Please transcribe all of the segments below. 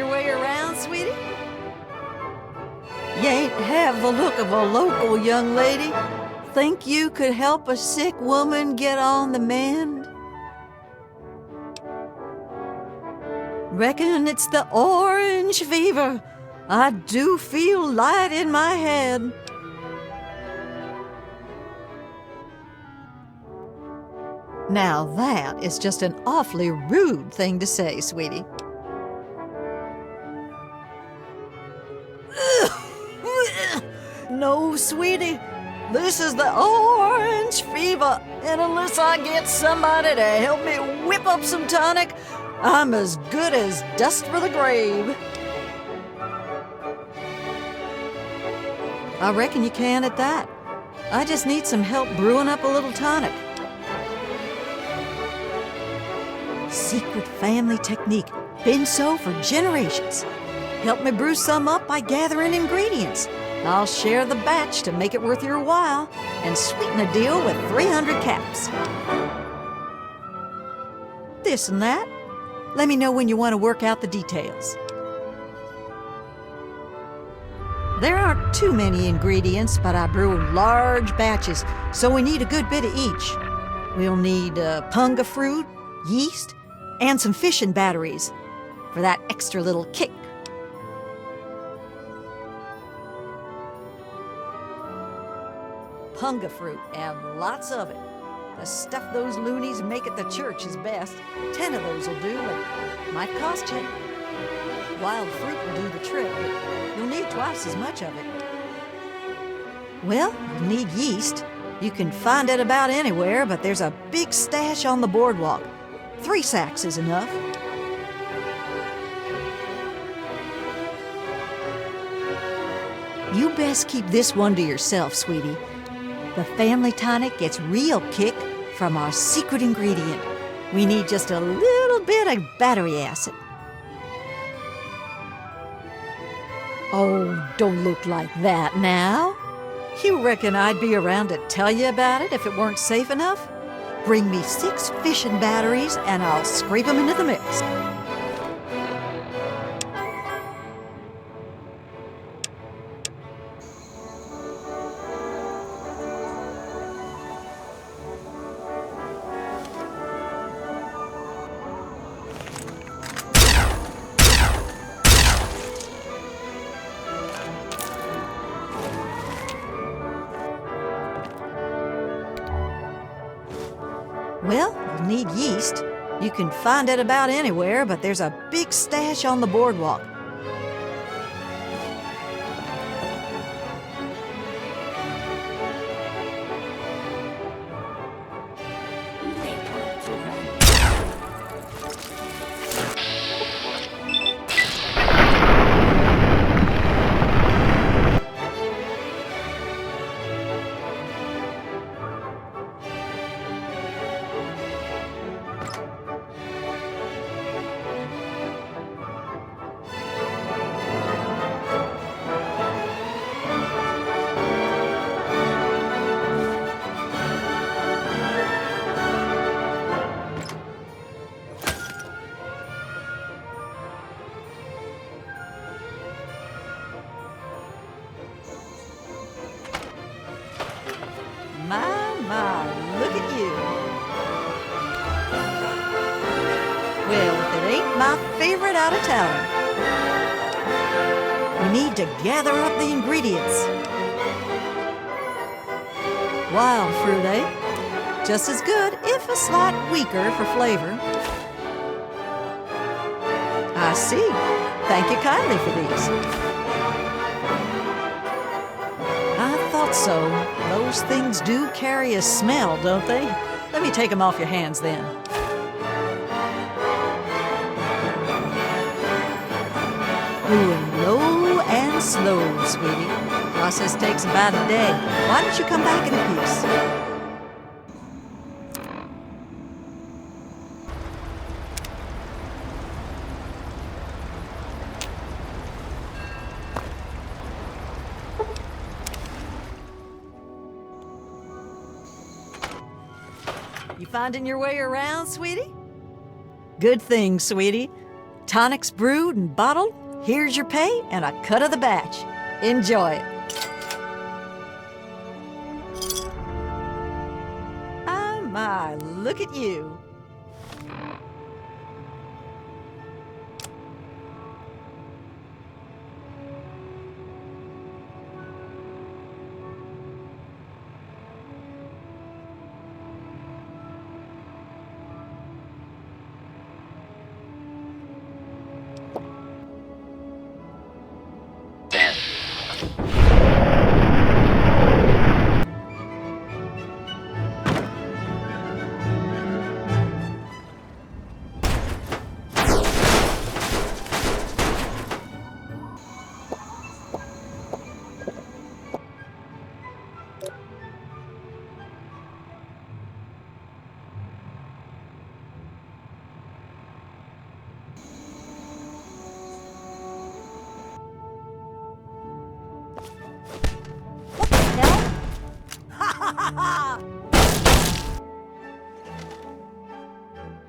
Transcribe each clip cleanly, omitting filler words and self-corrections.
your way around, sweetie? You ain't have the look of a local young lady. Think you could help a sick woman get on the mend? Reckon it's the orange fever. I do feel light in my head. Now that is just an awfully rude thing to say, sweetie. No, sweetie. This is the orange fever, and unless I get somebody to help me whip up some tonic, I'm as good as dust for the grave. I reckon you can at that. I just need some help brewing up a little tonic. Secret family technique. Been so for generations. Help me brew some up by gathering ingredients. I'll share the batch to make it worth your while and sweeten a deal with 300 caps. This and that. Let me know when you want to work out the details. There aren't too many ingredients, but I brew large batches, so we need a good bit of each. We'll need punga fruit, yeast, and some fishing batteries for that extra little kick. Punga fruit, and lots of it. The stuff those loonies make at the church is best. 10 of those will do, but might cost you. Wild fruit will do the trick, but you'll need twice as much of it. Well, you'll need yeast. You can find it about anywhere, but there's a big stash on the boardwalk. 3 sacks is enough. You best keep this one to yourself, sweetie. The family tonic gets real kick from our secret ingredient. We need just a little bit of battery acid. Oh, don't look like that now. You reckon I'd be around to tell you about it if it weren't safe enough? Bring me 6 fishing batteries and I'll scrape them into the mix. Well, you'll need yeast. You can find it about anywhere, but there's a big stash on the boardwalk. My, look at you. Well, if it ain't my favorite out of town. We need to gather up the ingredients. Wild fruit, eh? Just as good, if a slight weaker for flavor. I see. Thank you kindly for these. I thought so. Those things do carry a smell, don't they? Let me take them off your hands then. Brewing low and slow, sweetie. Process takes about a day. Why don't you come back in a piece? You finding your way around, sweetie? Good thing, sweetie. Tonic's brewed and bottled. Here's your pay and a cut of the batch. Enjoy it. Oh my, look at you.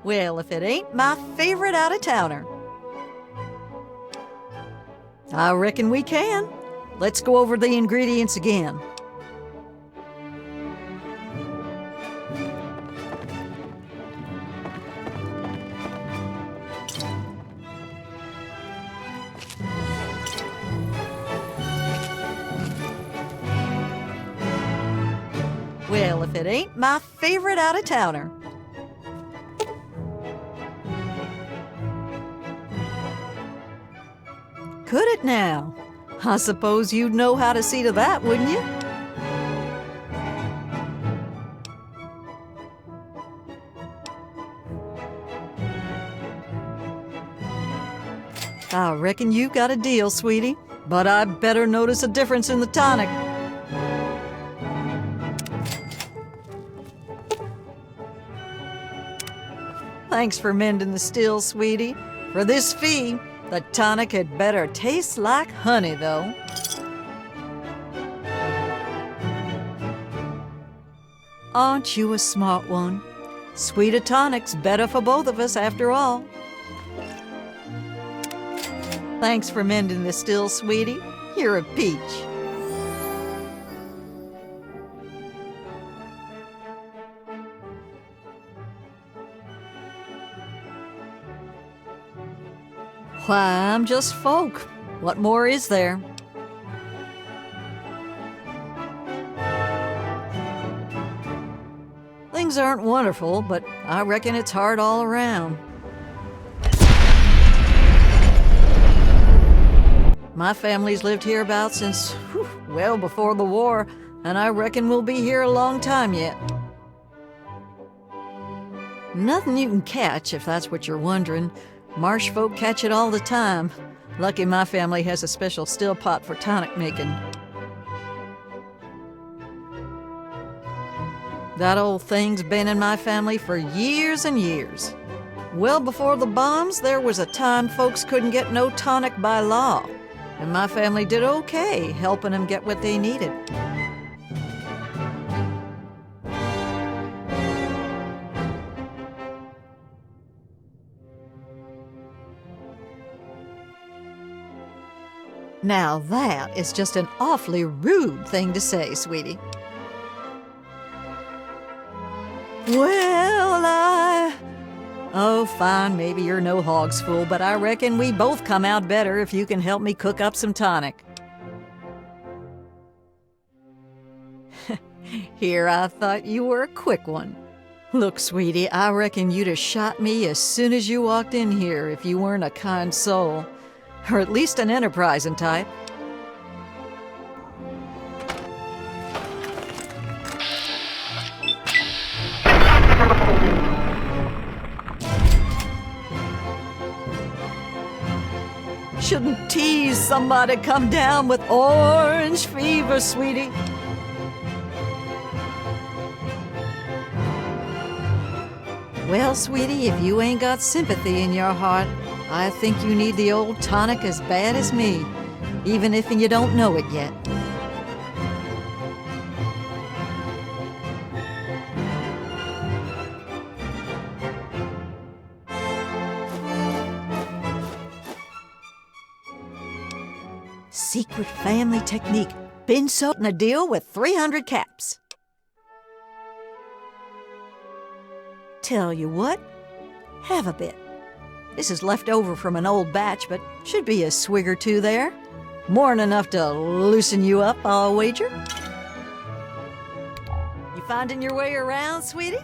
Well, if it ain't my favorite out-of-towner. I reckon we can. Let's go over the ingredients again. Well, if it ain't my favorite out-of-towner. Could it now? I suppose you'd know how to see to that, wouldn't you? I reckon you got a deal, sweetie, but I better notice a difference in the tonic. Thanks for mending the still, sweetie. For this fee, the tonic had better taste like honey, though. Aren't you a smart one? Sweeter tonic's better for both of us, after all. Thanks for mending the still, sweetie. You're a peach. Why, I'm just folk. What more is there? Things aren't wonderful, but I reckon it's hard all around. My family's lived hereabouts since, well, before the war, and I reckon we'll be here a long time yet. Nothing you can catch, if that's what you're wondering. Marsh folk catch it all the time. Lucky my family has a special still pot for tonic making. That old thing's been in my family for years and years. Well before the bombs, there was a time folks couldn't get no tonic by law, and my family did okay helping them get what they needed. Now that is just an awfully rude thing to say, sweetie. Well, oh, fine, maybe you're no hog's fool, but I reckon we both come out better if you can help me cook up some tonic. Here, I thought you were a quick one. Look, sweetie, I reckon you'd have shot me as soon as you walked in here if you weren't a kind soul. Or at least an enterprising type. Shouldn't tease somebody come down with orange fever, sweetie. Well, sweetie, if you ain't got sympathy in your heart, I think you need the old tonic as bad as me, even if you don't know it yet. Secret family technique. Been sold in a deal with 300 caps. Tell you what, have a bit. This is left over from an old batch, but should be a swig or two there. More than enough to loosen you up, I'll wager. You finding your way around, sweetie?